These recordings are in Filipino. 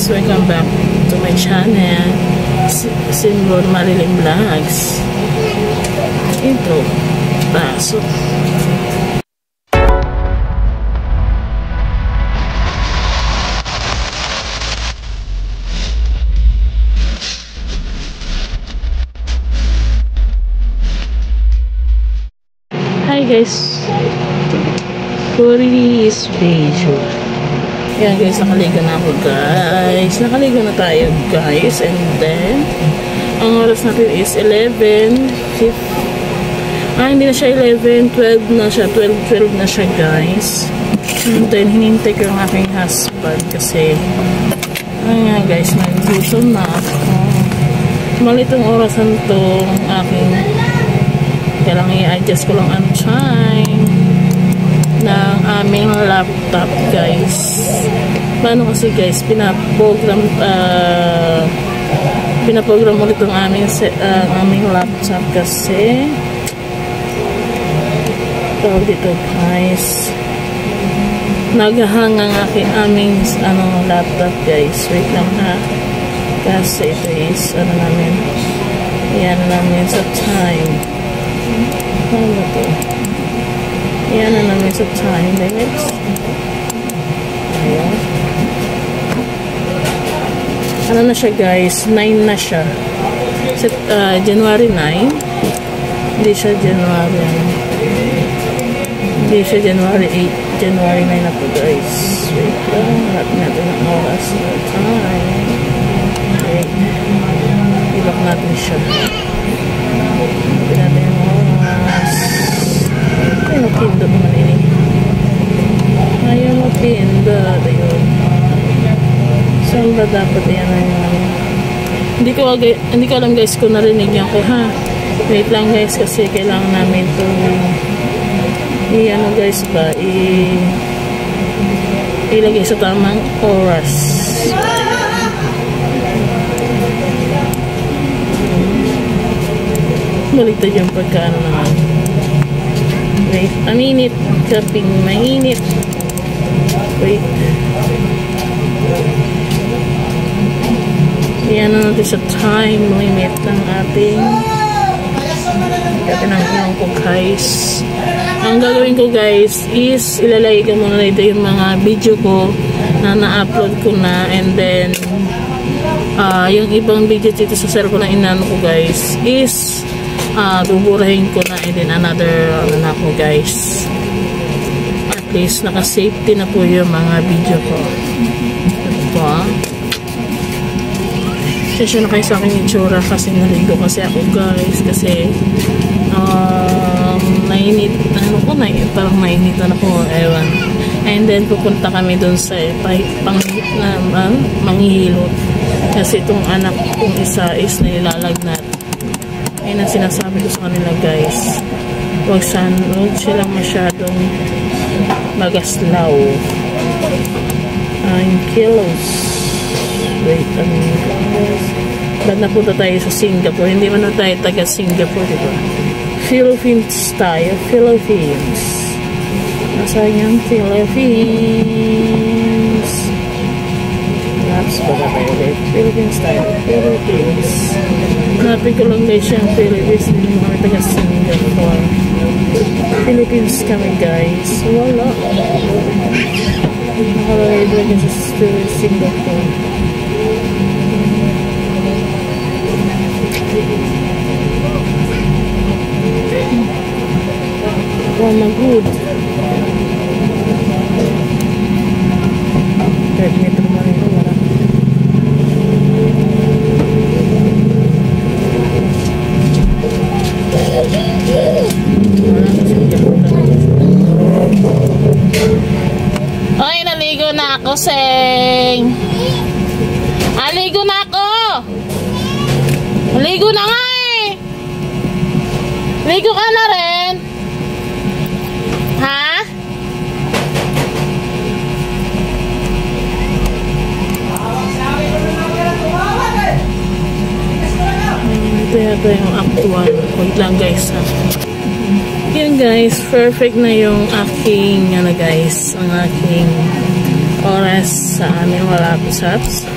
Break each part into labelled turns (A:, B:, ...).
A: guys, welcome back to my channel, Simron Marilim Vlogs. Intro, pasok. Hi guys, for this video. Yan guys, nakaligo na ako guys. Nakaligo na tayo guys. And then, ang oras natin is 11:50. Hindi na siya 11, 12 na siya. 12 na siya guys. And then, hinintay ko yung aking husband kasi, nga guys, nagluto na ako. Malitong orasan to aking, kailangan i-adjust ko lang ang time ng aming laptop guys. Paano kasi guys, pinaprogram ulit ang aming laptop kasi tawag dito guys, naghahang ang aming laptop guys. Wait lang ha, kasi ito is namin, yan namin sa time. Ano ba ito? Yan na namin sa time limits. Ayan. Ano na siya guys? 9 na siya. January 9. Hindi siya January 8. January 9 na po guys. Wait lang. Lahat natin ang oras na time. Wait. Ilak natin siya. Lahat natin ang oras. Ay, napindot naman ini. Ayaw napindot. Ayun. Saan ba dapat yan na yung Hindi ko alam guys kung narinig niya ko ha. Wait lang guys kasi kailangan namin ito guys ba ilagay sa tamang oras. Baligtad yung pagkaano naman. Wait, a minute. Kaping mainit. Wait. Yan na natin sa time limit ng ating ng ko guys. Ang gagawin ko guys is ilalagay ko muna dito yung mga video ko na na-upload ko na, and then yung ibang video dito sa cellphone na inano ko guys is buburahin ko na, and then another na ako guys. At least naka-safety na po yung mga video ko. Ito session na kayo sa aking itsura kasi naligo kasi ako guys kasi parang nainitan ako, ewan. And then pupunta kami dun sa manghihilot kasi itong anak kong isa is nilalagnat. Ayun ang sinasabi ko sa kanila guys, huwag silang masyadong magaslaw. 9 kilos. Wait, ba't napunta tayo sa Singapore? Hindi man na tayo taga Singapore, diba? Philippines tayo, Philippines. Nasaan yung Philippines? Maps ba ba tayo ulit? Philippines tayo, Philippines. Hanapin ko lang guys yung Philippines. Hindi mo kami taga Singapore. Philippines kami guys. Wala. Nakalagay doon yung sa Singapore. Oh my god. 3 metro na rin ito. Ay, naligo na ako, Seng. Aligo na ako. Naligo na nga eh. Ligo ka na rin. Ha? Ito yata yung actual. Wait lang guys ha. Yun guys, perfect na yung aking, guys, ang aking oras sa aming laptops.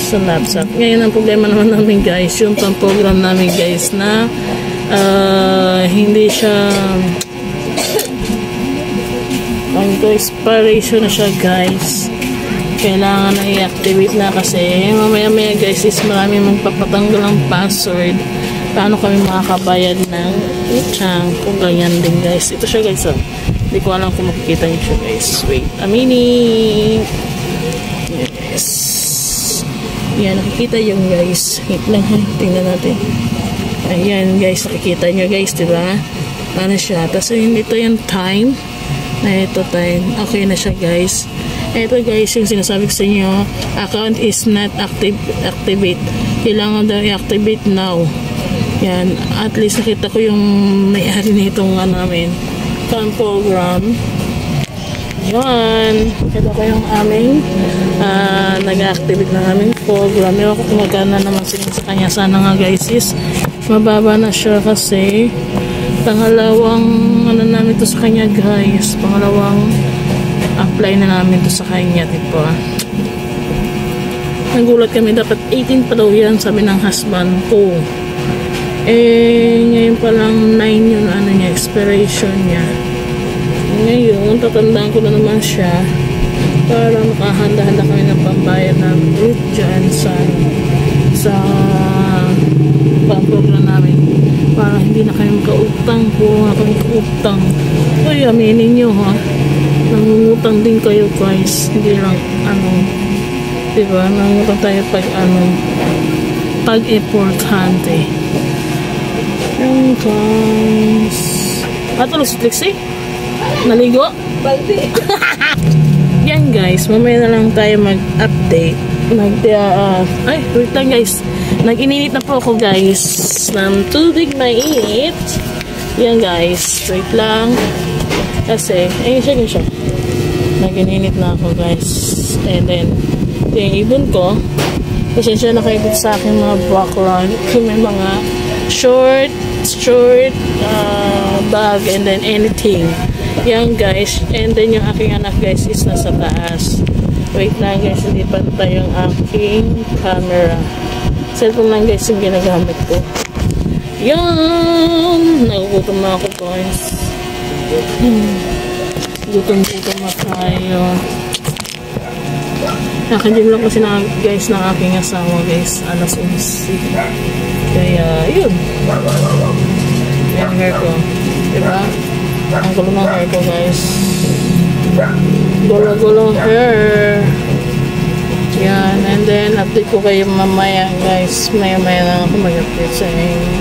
A: sa laptop. Ngayon ang problema naman namin guys, yung pang-program namin guys na hindi siya expiration na siya guys. Kailangan na i-activate na kasi mamaya guys is marami magpapatanggal ng password. Paano kami makakabayad ng utang kung ganyan din guys. Ito siya guys, oh. Hindi ko alam kung makikita niyo siya guys. Wait a minute. Yes. Yan, nakikita yung guys. Wait lang ha, tingnan natin. Ayan guys, nakikita nyo guys, diba? Ano siya, tapos ito yung time. Ito time, okay na siya guys. Ito guys, yung sinasabi ko sa inyo, account is not activate. Kailangan daw i-activate now. Yan, at least nakita ko yung may-ari nitong namin account program. Yan, ito ko yung aming nag-activate ng aming program. Ewan ko kung magkana naman sa kanya. Sana nga guys is mababa na siya kasi pangalawang namin to sa kanya guys. Pangalawang apply na namin to sa kanya, diba? Nagulat kami, dapat 18 pa daw yan, sabi ng husband ko. Ngayon pa lang 9 yung niya, expiration niya. Ngayon, tatandaan ko na naman siya para makahanda-handa kami ng pambayad namin dyan sa pang-program namin para hindi na kayo makautang po kami kautang. Uy, aminin nyo ha, nangungutang din kayo guys, hindi lang diba, nangungutang tayo pag importante yung guys. Tulog si Trixie? Naligo? Baldi. Yan guys, mamaya na lang tayo mag-update. Ay, wait lang guys. Nag-ininit na po ako guys ng tubig mainit. Yan guys, wait lang. Kasi, ayun siya. Nag-ininit na ako guys. And then, yung ibon ko, kasi siya nakaibig sa akin mga background. May mga short bag and then anything. Yan guys, and then yung aking anak guys is nasa taas. Wait lang guys, hindi pantay yung aking camera. Cellphone lang guys yung ginagamit ko. Yan, nagugutom na ako guys. Gutom na tayo. Nakadim lang kasi na guys ng aking asawa guys, alas 11. Kaya yun, yung hair ko, diba? Ang gulo ng hair ko guys, gulo hair. Yan, and then update ko kayo mamaya guys, maya lang ako mag-update sa inyo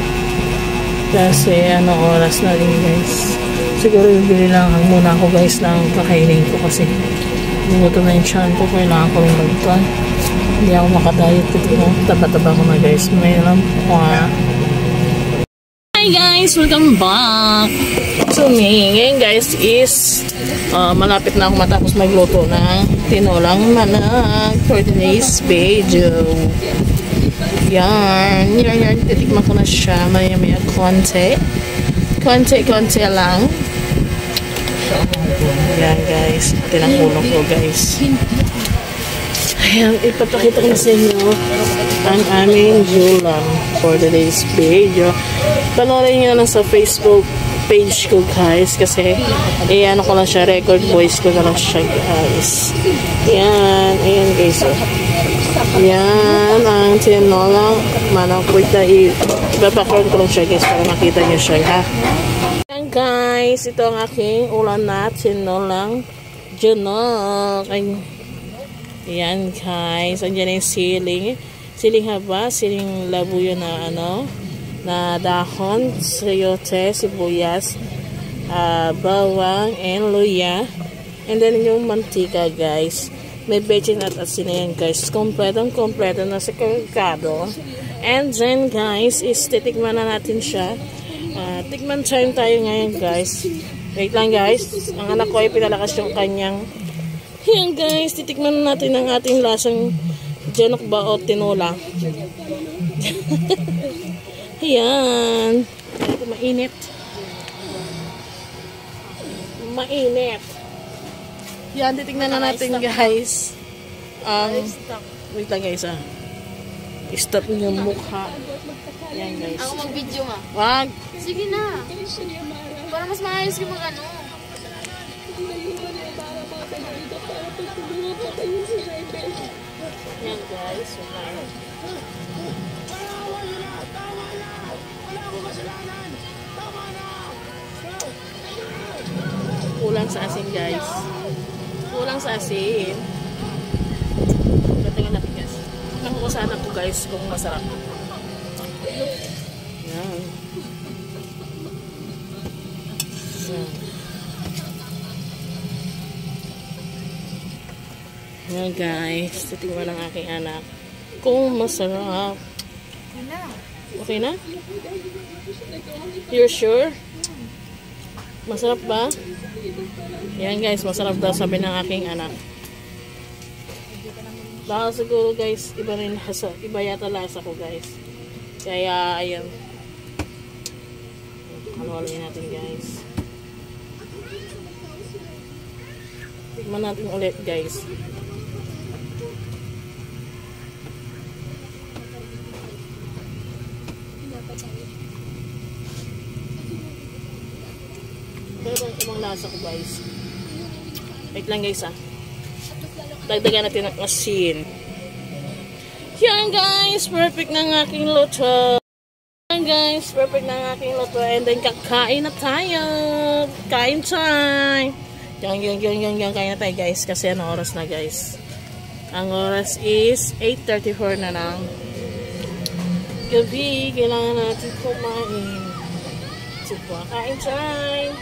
A: kasi oras na rin guys. Siguro bibili lang muna ako guys ng kakainin ko kasi bumuto na yung tiyan ko, kailangan ko rin magtuan. Hindi ako makadiet ko dito. Taba-taba ko na guys. May lang po. Hi guys! Welcome back to me. Ngayon guys is malapit na ako matapos magluto ng tinolang manok for today's video. Yan. Titikman ko na siya. Maya-maya konti lang. Yan guys, pati ng ulo ko guys. Ayan, ipapakita ko na sa inyo ang aming ulam for today's video. Panoorin nyo na sa Facebook page ko guys kasi ano ko lang siya, record voice ko na lang siya guys. Yan, ayan guys. Yan, ang tinolang manok. Ibabackground ko lang siya guys para makita nyo siya ha. Guys, ito ang aking ulam na tinolang manok. Ayan guys, andyan yung siling haba, siling labuyo na na dahon, sayote, sibuyas, bawang, and luya. And then yung mantika guys, may bechin at asin yan guys, kompleto na sa kargado. And then guys, is titikman na natin siya. Tikman time tayo ngayon guys. Wait lang guys, ang anak ko ay pinalakas yung kanyang. Yan guys, titikman natin ang ating lasang janok ba o tinola. Yan. Mainit. Yan, titignan na natin guys. Wait lang guys Stop yung mukha. Yan guys.
B: Ako mag-video nga.
A: Wag.
B: Sige na. Para mas maayos yung mga ano.
A: Yan guys. Kulang sa asin guys. Kulang sa asin. Tingnan natin guys. Nakukusahan ako guys kung masarap. Yan. Yan guys. Titingnan ng aking anak kung masarap. Okay na? You're sure? Masarap ba? Yan guys, masarap daw sabi ng aking anak. Baka siguro guys, iba yata lasa ko guys. Kaya ayan. Halo-haloin natin guys. Tignan natin ulit guys. Pero ibang lasa ko guys. Wait lang guys Dagdagan natin ng asin. Yan guys, perfect na ng aking luto. Yan guys, perfect na ng aking luto. And then kakain na tayo. Kain time. Yan, kain na tayo guys. Kasi ano oras na guys? Ang oras is 8:34 na lang. Gabi, kailangan natin kumain. Diba? Kain time.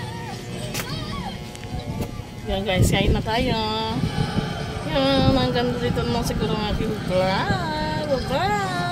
A: Yan guys, kain na tayo. Yan, ang ganda dito naman siguro ng aking vlog. Bye-bye!